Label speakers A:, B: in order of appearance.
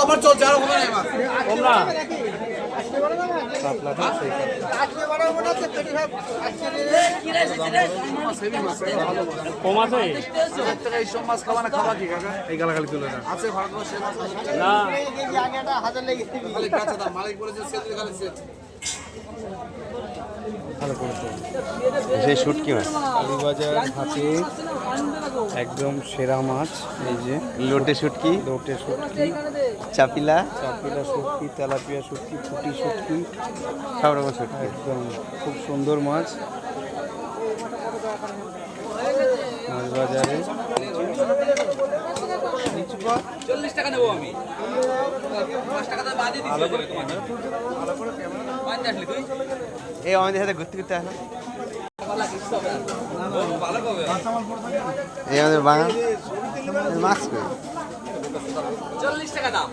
A: Offer চলছে আর হবে না মাছ
B: তোমরা কম আছে
A: এই সব মাছ খাওয়া না খাওয়া কি কাকা এই গালাগালি তুলে না আছে ভারতবর্ষের মাছ
B: না
A: খালি কাঁচা দাম মালিক বলেছে সেল খালি সেল
C: সেই শুটকি মাছ
D: কালীবাজার হাটে একদম সেরা মাছ। এই যে
C: লোটে শুটকি
D: লোটে শুটকি,
C: চাপিলা
D: চাপিলা শুটকি, তেলাপিয়া শুটকি, পুঁটি শুটকি,
C: সব রকম শুটকি
D: একদম খুব সুন্দর মাছ মাছ বাজারে।
A: 40 টাকা নেব আমি 5 টাকা দাম বাদে দিছি তোমাকে
C: এই আমাদের সাথে ঘুরতে ঘুরতে আসলো এই আমাদের বাঙাল মাছ
A: 40 টাকা দাম